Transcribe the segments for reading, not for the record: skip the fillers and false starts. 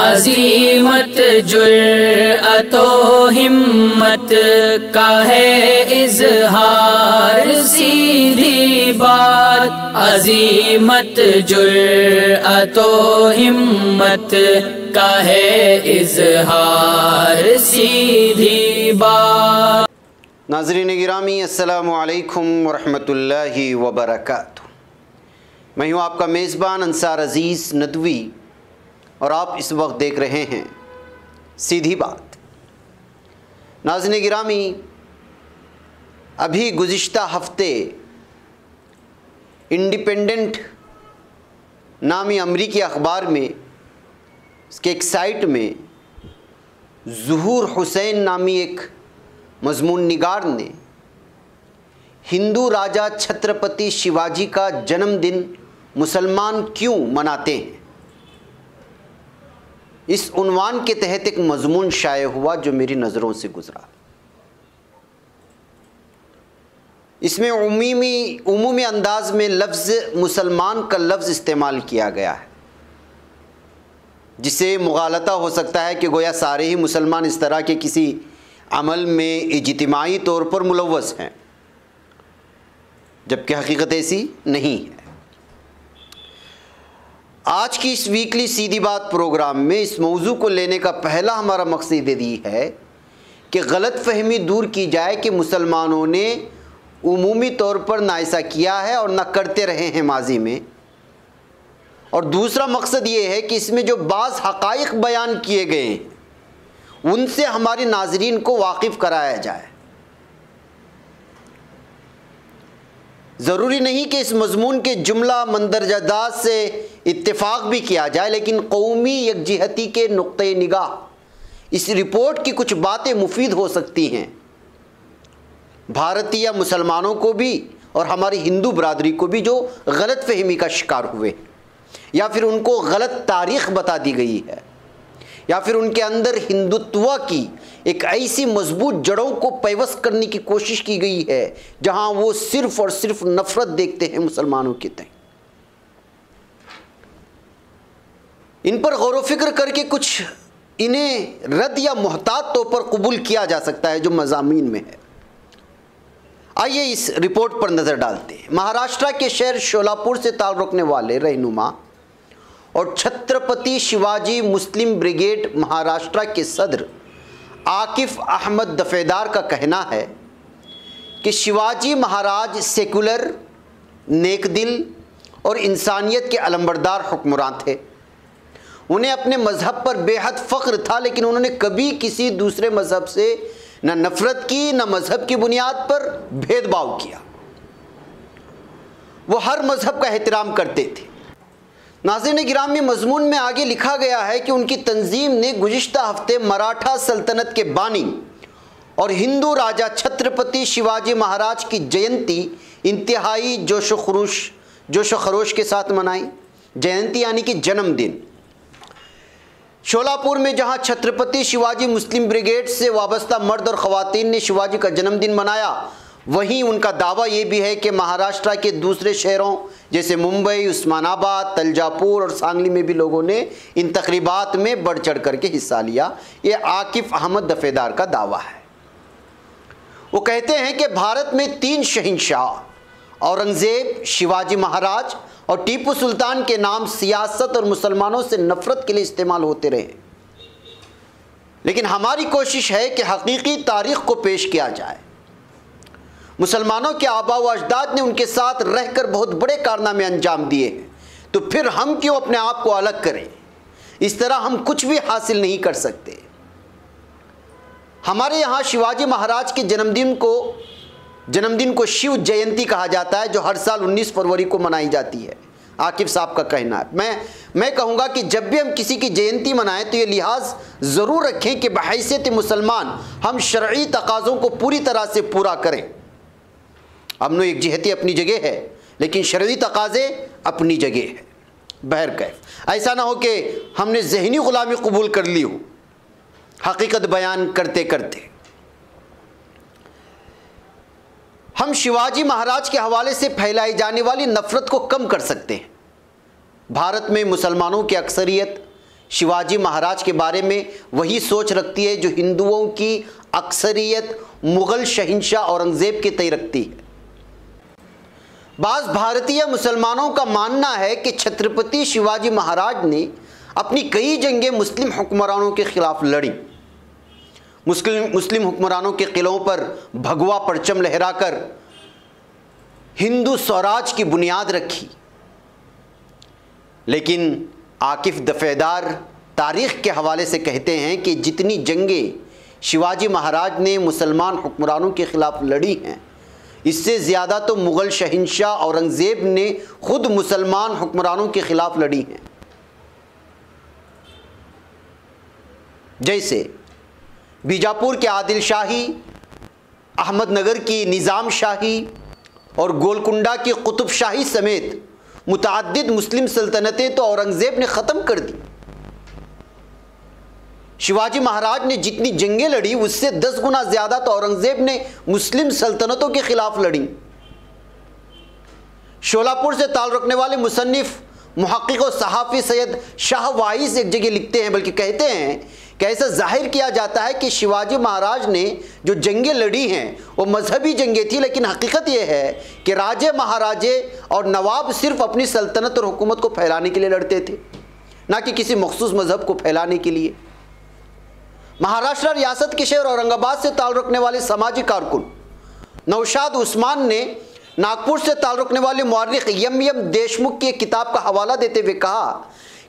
अजीमत जुर्अतो हिम्मत का है इज़हार सीधी बात। अजीमत जुर्अतो हिम्मत का है इज़हार सीधी बात। नाज़रीन गिरामी, अस्सलामु अलैकुम वरहमतुल्लाहि वबरकातुहू। मैं हूँ आपका मेज़बान अंसार अज़ीज़ नदवी और आप इस वक्त देख रहे हैं सीधी बात। नाज़रीन गिरामी, अभी गुज़िश्ता हफ्ते इंडिपेंडेंट नामी अमरीकी अखबार में इसके एक साइट में ज़ुहूर हुसैन नामी एक मज़मून निगार ने हिंदू राजा छत्रपति शिवाजी का जन्मदिन मुसलमान क्यों मनाते हैं, इस उन्वान के तहत एक मज़मून शाये हुआ जो मेरी नज़रों से गुज़रा। इसमें उमूमी अंदाज में लफ्ज़ मुसलमान का लफ्ज़ इस्तेमाल किया गया है, जिसे मुगालता हो सकता है कि गोया सारे ही मुसलमान इस तरह के किसी अमल में इज्तिमाई तौर पर मुलव्वस हैं, जबकि हकीकत ऐसी नहीं है। आज की इस वीकली सीधी बात प्रोग्राम में इस मौजू को लेने का पहला हमारा मकसद यही है कि गलत फहमी दूर की जाए कि मुसलमानों ने उमूमी तौर पर ना ऐसा किया है और ना करते रहे हैं माजी में। और दूसरा मकसद ये है कि इसमें जो बाज़ हक़ाइक़ बयान किए गए हैं उनसे हमारे नाज़रीन को वाकिफ़ कराया जाए। ज़रूरी नहीं कि इस मज़मून के जुमला मंदरजात से इत्तेफाक भी किया जाए, लेकिन कौमी यकजहती के नुक्ते निगाह इस रिपोर्ट की कुछ बातें मुफीद हो सकती हैं, भारतीय मुसलमानों को भी और हमारी हिंदू बरादरी को भी जो गलत फहमी का शिकार हुए, या फिर उनको गलत तारीख़ बता दी गई है, या फिर उनके अंदर हिंदुत्व की एक ऐसी मजबूत जड़ों को पैवस्त करने की कोशिश की गई है जहां वो सिर्फ और सिर्फ नफरत देखते हैं मुसलमानों के तय। इन पर गौर व फिक्र करके कुछ इन्हें रद्द या मुहतात तौर पर कबूल किया जा सकता है जो मज़ामीन में है। आइए इस रिपोर्ट पर नज़र डालते हैं। महाराष्ट्र के शहर शोलापुर से ताल्लुक़ रखने वाले रहनुमा और छत्रपति शिवाजी मुस्लिम ब्रिगेड महाराष्ट्र के सदर आकिफ अहमद दफेदार का कहना है कि शिवाजी महाराज सेकुलर, नेकदिल और इंसानियत के अलंबरदार हुक्मरान थे। उन्हें अपने मज़हब पर बेहद फ़ख्र था, लेकिन उन्होंने कभी किसी दूसरे मज़हब से न नफ़रत की न मज़हब की बुनियाद पर भेदभाव किया। वो हर मज़हब का एहतराम करते थे। नाज़रीन गिरामी, मज़मून में आगे लिखा गया है कि उनकी तंजीम ने गुज़िश्ता हफ्ते मराठा सल्तनत के बानी और हिंदू राजा छत्रपति शिवाजी महाराज की जयंती इंतहाई जोश व खरोश के साथ मनाई। जयंती यानी कि जन्मदिन। शोलापुर में जहां छत्रपति शिवाजी मुस्लिम ब्रिगेड से वाबस्ता मर्द और ख़वातीन ने शिवाजी का जन्मदिन मनाया, वहीं उनका दावा ये भी है कि महाराष्ट्र के दूसरे शहरों जैसे मुंबई, उस्मानाबाद, तंजापुर और सांगली में भी लोगों ने इन तकरीबात में बढ़ चढ़ करके हिस्सा लिया। ये आकिफ अहमद दफेदार का दावा है। वो कहते हैं कि भारत में 3 शहंशाह औरंगज़ेब, शिवाजी महाराज और टीपू सुल्तान के नाम सियासत और मुसलमानों से नफ़रत के लिए इस्तेमाल होते रहे, लेकिन हमारी कोशिश है कि हकीकी तारीख़ को पेश किया जाए। मुसलमानों के आबा व अजदाद ने उनके साथ रहकर बहुत बड़े कारनामे अंजाम दिए हैं, तो फिर हम क्यों अपने आप को अलग करें? इस तरह हम कुछ भी हासिल नहीं कर सकते। हमारे यहाँ शिवाजी महाराज के जन्मदिन को शिव जयंती कहा जाता है, जो हर साल 19 फरवरी को मनाई जाती है। आकिफ साहब का कहना है। मैं कहूँगा कि जब भी हम किसी की जयंती मनाएं तो ये लिहाज ज़रूर रखें कि बहैसियत मुसलमान हम शरई तकाज़ों को पूरी तरह से पूरा करें। अमन यकजहती अपनी जगह है, लेकिन शरई तकाज़े अपनी जगह है। बहरकैफ ऐसा ना हो कि हमने ज़हनी ग़ुलामी कबूल कर ली हो हकीकत बयान करते करते। हम शिवाजी महाराज के हवाले से फैलाई जाने वाली नफ़रत को कम कर सकते हैं। भारत में मुसलमानों की अक्सरियत शिवाजी महाराज के बारे में वही सोच रखती है जो हिंदुओं की अक्सरियत मुग़ल शहंशाह औरंगज़ेब के तय रखती है। बाज़ भारतीय मुसलमानों का मानना है कि छत्रपति शिवाजी महाराज ने अपनी कई जंगें मुस्लिम हुक्मरानों के खिलाफ लड़ी। मुस्लिम हुक्मरानों के किलों पर भगवा परचम लहराकर हिंदू स्वराज की बुनियाद रखी। लेकिन आकिफ दफेदार तारीख़ के हवाले से कहते हैं कि जितनी जंगें शिवाजी महाराज ने मुसलमान हुक्मरानों के ख़िलाफ़ लड़ी हैं, इससे ज़्यादा तो मुग़ल शहंशाह औरंगज़ेब ने ख़ुद मुसलमान हुक्मरानों के ख़िलाफ़ लड़ी हैं। जैसे बीजापुर के आदिल शाही, अहमदनगर की निज़ाम शाही और गोलकुंडा की कुतुब शाही समेत मुतअद्दिद मुस्लिम सल्तनतें तो औरंगज़ेब ने ख़त्म कर दी। शिवाजी महाराज ने जितनी जंगें लड़ी उससे 10 गुना ज़्यादा तो औरंगज़ेब ने मुस्लिम सल्तनतों के ख़िलाफ़ लड़ी। शोलापुर से ताल्लुक़ रखने वाले मुसन्निफ़ मुहक्किक़ और सहाफ़ी सैयद शाह वाइस एक जगह लिखते हैं, बल्कि कहते हैं कि ऐसा जाहिर किया जाता है कि शिवाजी महाराज ने जो जंगें लड़ी हैं वो मजहबी जंगें थी, लेकिन हकीकत यह है कि राजे महाराजे और नवाब सिर्फ अपनी सल्तनत और हुकूमत को फैलाने के लिए लड़ते थे, ना कि किसी मखसूस मज़हब को फैलाने के लिए। महाराष्ट्र रियासत के शहर औरंगाबाद से ताल्लुक़ रखने वाले समाजी कारकुन नौशाद उस्मान ने नागपुर से ताल्लुक़ रखने वाले मुअर्रिख़ यम देशमुख की एक किताब का हवाला देते हुए कहा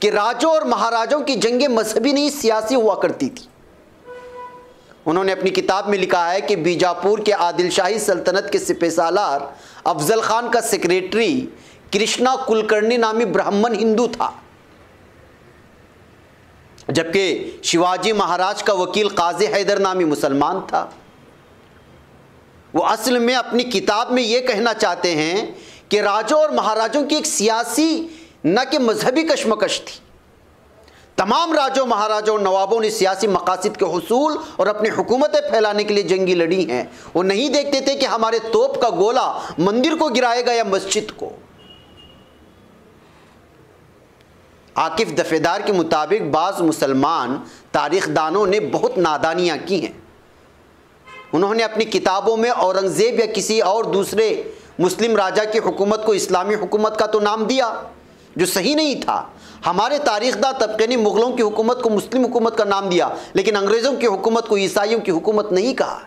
कि राजों और महाराजों की जंगें मजहबी नहीं सियासी हुआ करती थी। उन्होंने अपनी किताब में लिखा है कि बीजापुर के आदिल शाही सल्तनत के सिपहसालार अफजल खान का सेक्रेटरी कृष्णा कुलकर्णी नामी ब्राह्मण हिंदू था, जबकि शिवाजी महाराज का वकील काजी हैदर नामी मुसलमान था। वो असल में अपनी किताब में ये कहना चाहते हैं कि राजों और महाराजों की एक सियासी न कि मजहबी कशमकश थी। तमाम राजों, महाराजों और नवाबों ने सियासी मकासद के हुसूल और अपनी हुकूमतें फैलाने के लिए जंगी लड़ी हैं। वो नहीं देखते थे कि हमारे तोप का गोला मंदिर को गिराएगा या मस्जिद को। आकिफ दफेदार के मुताबिक बाज़ मुसलमान तारीख़दानों ने बहुत नादानियाँ की हैं। उन्होंने अपनी किताबों में औरंगज़ेब या किसी और दूसरे मुस्लिम राजा की हुकूमत को इस्लामी हुकूमत का तो नाम दिया, जो सही नहीं था। हमारे तारीख़दां तबके ने मुग़लों की हुकूमत को मुस्लिम हुकूमत का नाम दिया, लेकिन अंग्रेज़ों की हुकूमत को ईसाइयों की हुकूमत नहीं कहा।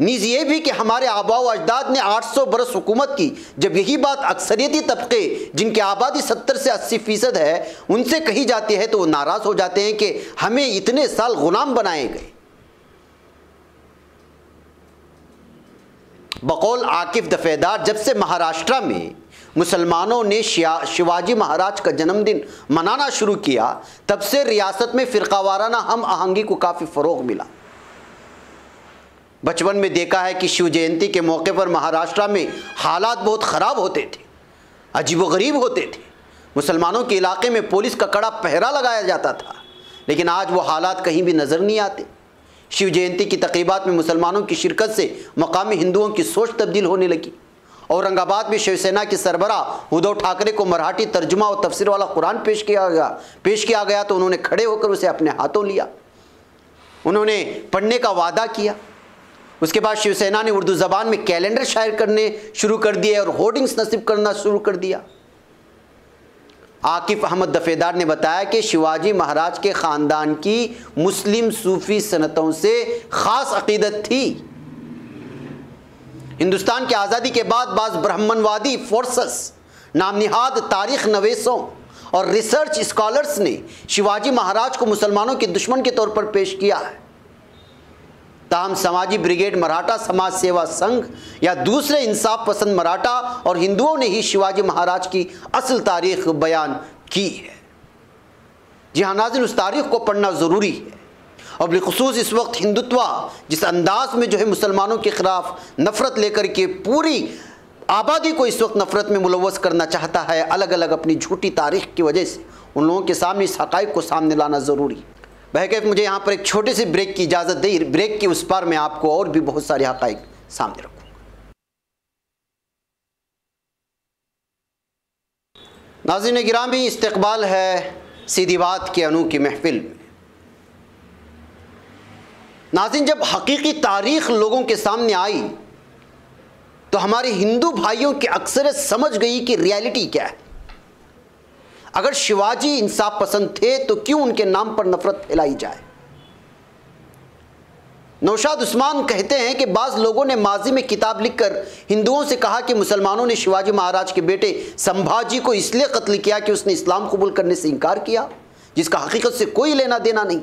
नीज़ ये भी कि हमारे आबा व अजदाद ने 800 बरस हुकूमत की। जब यही बात अक्सरियती तबके जिनकी आबादी 70 से 80% है उनसे कही जाती है तो वो नाराज़ हो जाते हैं कि हमें इतने साल ग़ुलाम बनाए गए। बकौल आकिफ दफेदार, जब से महाराष्ट्र में मुसलमानों ने शिवाजी महाराज का जन्मदिन मनाना शुरू किया, तब से रियासत में फ़िरक़ावाराना हम आहंगी को काफ़ी फ़रोग़ मिला। बचपन में देखा है कि शिव जयंती के मौके पर महाराष्ट्र में हालात बहुत ख़राब होते थे, अजीब व गरीब होते थे। मुसलमानों के इलाके में पुलिस का कड़ा पहरा लगाया जाता था, लेकिन आज वो हालात कहीं भी नज़र नहीं आते। शिव जयंती की तक़रीबात में मुसलमानों की शिरकत से मकामी हिंदुओं की सोच तब्दील होने लगी। औरंगाबाद में शिवसेना के सरबराह उद्धव ठाकरे को मराठी तर्जुमा और तफसीर वाला कुरान पेश किया गया तो उन्होंने खड़े होकर उसे अपने हाथों लिया। उन्होंने पढ़ने का वादा किया। उसके बाद शिवसेना ने उर्दू ज़बान में कैलेंडर शायर करने शुरू कर दिए और होर्डिंग्स नसीब करना शुरू कर दिया। आकिफ अहमद दफेदार ने बताया कि शिवाजी महाराज के ख़ानदान की मुस्लिम सूफ़ी सनतों से ख़ास अक़ीदत थी। हिंदुस्तान की आज़ादी के बाद बाज़ ब्राह्मणवादी फोर्सेस, नामनिहाद तारीख़ नवीसों और रिसर्च स्कॉलर्स ने शिवाजी महाराज को मुसलमानों के दुश्मन के तौर पर पेश किया है। ताहम समाजी ब्रिगेड, मराठा समाज सेवा संघ या दूसरे इंसाफ पसंद मराठा और हिंदुओं ने ही शिवाजी महाराज की असल तारीख़ बयान की है। जी हाँ नाज़रीन, उस तारीख़ को पढ़ना ज़रूरी है। और बिलख़ुसूस इस वक्त हिंदुत्व जिस अंदाज में जो है मुसलमानों के ख़िलाफ़ नफ़रत लेकर के पूरी आबादी को इस वक्त नफ़रत में मुलव्वस करना चाहता है, अलग अलग अपनी झूठी तारीख़ की वजह से उन लोगों के सामने इस हक़ाइक़ को सामने लाना ज़रूरी है। बहरकैफ़ मुझे यहाँ पर एक छोटे से ब्रेक की इजाज़त दी। ब्रेक के उस पार मैं आपको और भी बहुत सारे हक़ाइक़ सामने रखूँगा। नाज़रीन गिरामी, इस्तक़बाल है सीधी बात के अनूठी महफिल में। नाज़रीन, जब हकीकी तारीख़ लोगों के सामने आई तो हमारे हिंदू भाइयों की अक्सरियत समझ गई कि रियलिटी क्या है। अगर शिवाजी इंसाफ पसंद थे तो क्यों उनके नाम पर नफरत फैलाई जाए। नौशाद उस्मान कहते हैं कि बाज़ लोगों ने माजी में किताब लिखकर हिंदुओं से कहा कि मुसलमानों ने शिवाजी महाराज के बेटे संभाजी को इसलिए कत्ल किया कि उसने इस्लाम कबूल करने से इनकार किया, जिसका हकीकत से कोई लेना देना नहीं।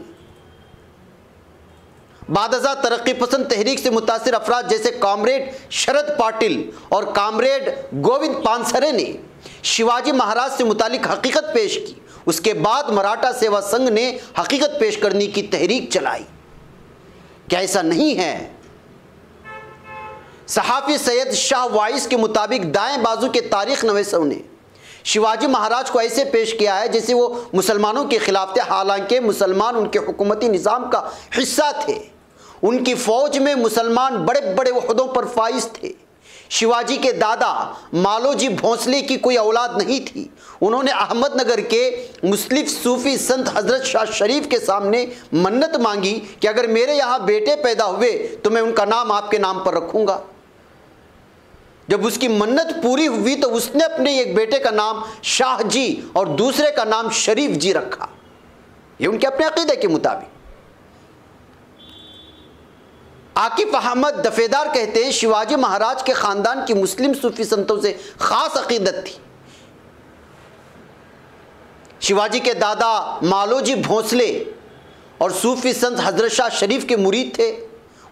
बादज़ा तरक्की पसंद तहरीक से मुतासिर अफराद जैसे कॉमरेड शरद पाटिल और कॉमरेड गोविंद पानसरे ने शिवाजी महाराज से मुतालिक हकीकत पेश की। उसके बाद मराठा सेवा संघ ने हकीकत पेश करने की तहरीक चलाई। क्या ऐसा नहीं है? सहाफ़ी सैयद शाह वाइस के मुताबिक दाएं बाजू के तारीख नवीसों ने शिवाजी महाराज को ऐसे पेश किया है जैसे वो मुसलमानों के खिलाफ थे, हालांकि मुसलमान उनके हुकूमती निज़ाम का हिस्सा थे। उनकी फ़ौज में मुसलमान बड़े बड़े ओहदों पर फाइज थे। शिवाजी के दादा मालोजी भोंसले की कोई औलाद नहीं थी। उन्होंने अहमदनगर के मुस्लिम सूफ़ी संत हज़रत शाह शरीफ के सामने मन्नत मांगी कि अगर मेरे यहाँ बेटे पैदा हुए तो मैं उनका नाम आपके नाम पर रखूँगा। जब उसकी मन्नत पूरी हुई तो उसने अपने एक बेटे का नाम शाह जी और दूसरे का नाम शरीफ जी रखा। ये उनके अपने अक़ीदे के मुताबिक। आकिफ अहमद दफेदार कहते हैं शिवाजी महाराज के ख़ानदान की मुस्लिम सूफ़ी संतों से ख़ास अक़ीदत थी। शिवाजी के दादा मालोजी भोंसले और सूफ़ी संत हज़रत शाह शरीफ के मुरीद थे।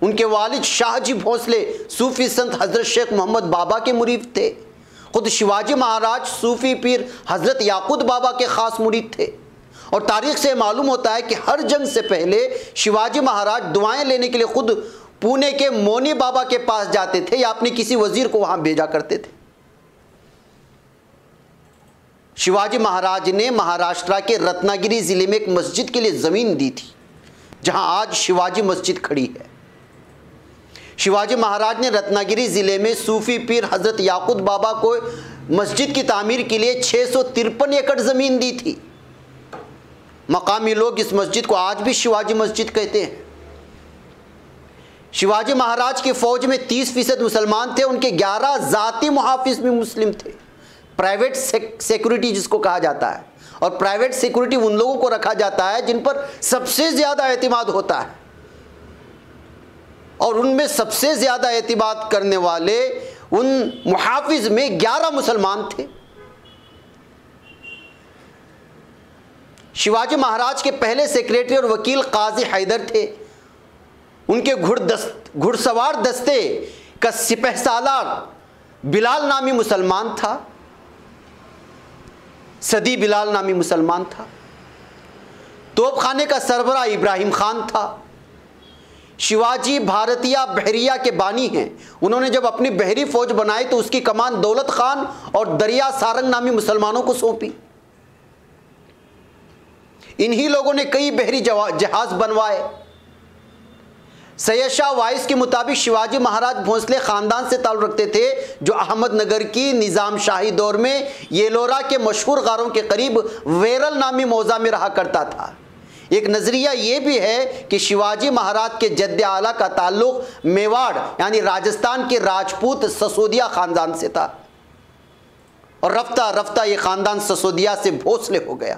उनके वालिद शाहजी भोंसले सूफ़ी संत हज़रत शेख मोहम्मद बाबा के मुरीद थे। ख़ुद शिवाजी महाराज सूफ़ी पीर हज़रत याकूत बाबा के ख़ास मुरीद थे। और तारीख़ से मालूम होता है कि हर जंग से पहले शिवाजी महाराज दुआएं लेने के लिए ख़ुद पुणे के मोनी बाबा के पास जाते थे या अपने किसी वज़ीर को वहाँ भेजा करते थे। शिवाजी महाराज ने महाराष्ट्र के रत्नागिरी ज़िले में एक मस्जिद के लिए ज़मीन दी थी, जहाँ आज शिवाजी मस्जिद खड़ी है। शिवाजी महाराज ने रत्नागिरी ज़िले में सूफ़ी पीर हज़रत याकूत बाबा को मस्जिद की तामीर के लिए 653 एकड़ ज़मीन दी थी। मकामी लोग इस मस्जिद को आज भी शिवाजी मस्जिद कहते हैं। शिवाजी महाराज की फ़ौज में 30% मुसलमान थे। उनके 11 ज़ाती मुहाफ़िज़ भी मुस्लिम थे। प्राइवेट सिक्योरिटी जिसको कहा जाता है, और प्राइवेट सिक्योरिटी उन लोगों को रखा जाता है जिन पर सबसे ज़्यादा एतमाद होता है, और उनमें सबसे ज़्यादा एतमाद करने वाले उन मुहाफ़िज़ में 11 मुसलमान थे। शिवाजी महाराज के पहले सेक्रेटरी और वकील काजी हैदर थे। उनके घुड़सवार दस्ते का सिपहसालार बिलाल नामी मुसलमान था। सदी बिलाल नामी मुसलमान था। तोपखाने का सरबरा इब्राहिम खान था। शिवाजी भारतीय बहरिया के बानी हैं। उन्होंने जब अपनी बहरी फौज बनाई तो उसकी कमान दौलत खान और दरिया सारंग नामी मुसलमानों को सौंपी। इन्हीं लोगों ने कई बहरी जहाज बनवाए। सैयद शाह वाइस के मुताबिक शिवाजी महाराज भोंसले ख़ानदान से ताल्लुक़ रखते थे, जो अहमदनगर की निज़ाम शाही दौर में येलोरा के मशहूर गारों के करीब वेरल नामी मौज़ा में रहा करता था। एक नज़रिया ये भी है कि शिवाजी महाराज के जद्द आला का ताल्लुक़ मेवाड़ यानी राजस्थान के राजपूत ससोदिया ख़ानदान से था, और रफ्ता रफ्ता ये ख़ानदान ससोदिया से भोंसले हो गया।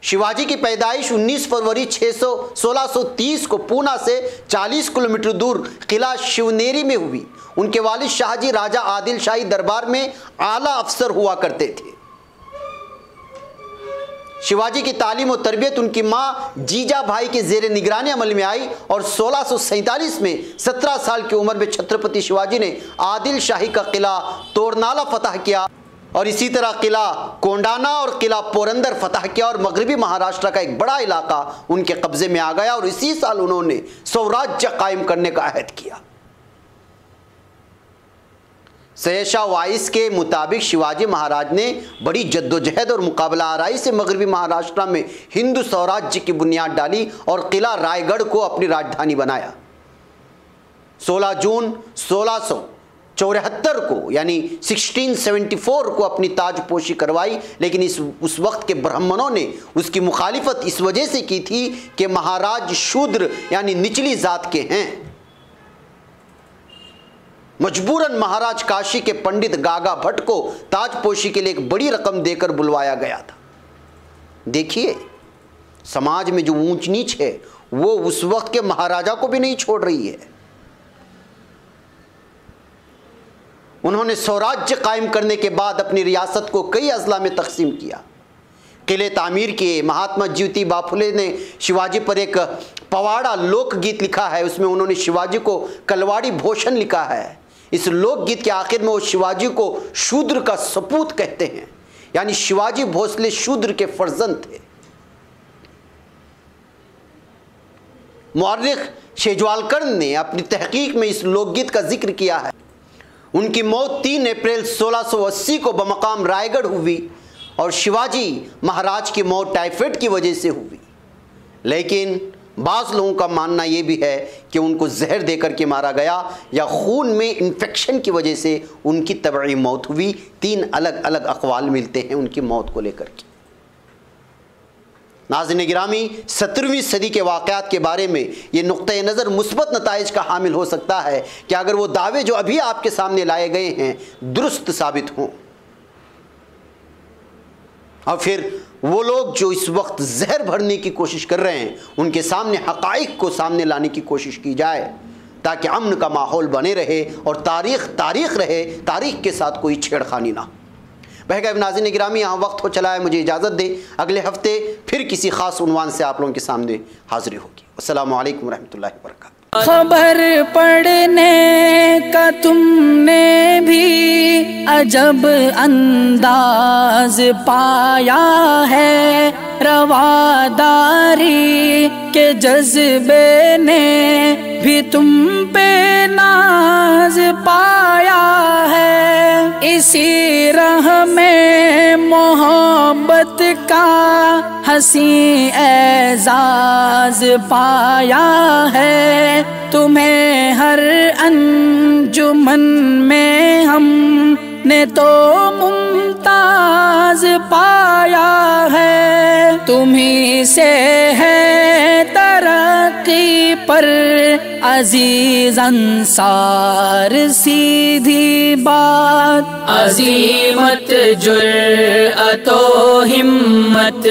शिवाजी की पैदाइश 19 फरवरी 1630 को पूना से 40 किलोमीटर दूर किला शिवनेरी में हुई। उनके वालिद शाहजी राजा आदिल शाही दरबार में आला अफसर हुआ करते थे। शिवाजी की तालीम और तरबियत उनकी माँ जीजा भाई के ज़ेर निगरानी अमल में आई, और 1647 में 17 साल की उम्र में छत्रपति शिवाजी ने आदिल शाही का किला तोरनाला फतह किया, और इसी तरह किला कोंडाना और किला पोरंदर फतह किया, और मगरबी महाराष्ट्र का एक बड़ा इलाका उनके कब्जे में आ गया, और इसी साल उन्होंने स्वराज्य कायम करने का अहद किया। सैयद शाह वाइस के मुताबिक शिवाजी महाराज ने बड़ी जद्दोजहद और मुकाबला आराई से मगरबी महाराष्ट्र में हिंदू स्वराज्य की बुनियाद डाली और किला रायगढ़ को अपनी राजधानी बनाया। 16 जून 74 को यानी 1674 को अपनी ताजपोशी करवाई, लेकिन उस वक्त के ब्राह्मणों ने उसकी मुखालिफत इस वजह से की थी कि महाराज शूद्र यानी निचली जात के हैं। मजबूरन महाराज काशी के पंडित गागा भट्ट को ताजपोशी के लिए एक बड़ी रकम देकर बुलवाया गया था। देखिए, समाज में जो ऊंच नीच है वो उस वक्त के महाराजा को भी नहीं छोड़ रही है। उन्होंने स्वराज्य कायम करने के बाद अपनी रियासत को कई अजला में तकसीम किया, किले तामीर किए। महात्मा ज्योतिबा फुले ने शिवाजी पर एक पवाड़ा लोकगीत लिखा है, उसमें उन्होंने शिवाजी को कलवाड़ी भूषण लिखा है। इस लोकगीत के आखिर में वो शिवाजी को शूद्र का सपूत कहते हैं, यानी शिवाजी भोसले शूद्र के फर्जंद थे। मुअर्रिख शेजवालकर ने अपनी तहकीक में इस लोकगीत का जिक्र किया है। उनकी मौत 3 अप्रैल 1680 को बमकाम रायगढ़ हुई और शिवाजी महाराज की मौत टाइफाइड की वजह से हुई। लेकिन बाज़ लोगों का मानना यह भी है कि उनको जहर देकर के मारा गया या खून में इन्फेक्शन की वजह से उनकी तबई मौत हुई। 3 अलग अलग अक़वाल मिलते हैं उनकी मौत को लेकर के। नाज़रीन गिरामी, 17वीं सदी के वाक़यात के बारे में ये नुक़्ते नज़र मुस्बत नताइज का हामिल हो सकता है कि अगर वो दावे जो अभी आपके सामने लाए गए हैं दुरुस्त साबित हों, और फिर वो लोग जो इस वक्त जहर भरने की कोशिश कर रहे हैं उनके सामने हक़ाइक़ को सामने लाने की कोशिश की जाए ताकि अमन का माहौल बने रहे और तारीख़ रहे, तारीख़ के साथ कोई छेड़खानी ना हो। बहरहाल नाज़रीन गिरामी, यहाँ वक्त हो चला है, मुझे इजाज़त दें। अगले हफ्ते फिर किसी ख़ास उन्वान से आप लोगों के सामने हाज़िरी होगी। अस्सलामु अलैकुम रहमतुल्लाहि व बरकातुहू। खबर पढ़ने का तुमने भी अजब अंदाज पाया है, रवादारी के जज्बे ने भी तुम पे नाज पाया है। इसी राह में मोहब्बत का हंसी एजाज पाया है। तुम्हें हर अंजुमन में हमने तो मुमताज पाया है। तुम्ही से है तरक्की पर अजीज अंसार सीधी बात, अजीमत जुर्अतो हिम्मत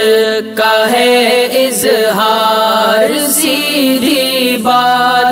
का है इजहार सीधी बात।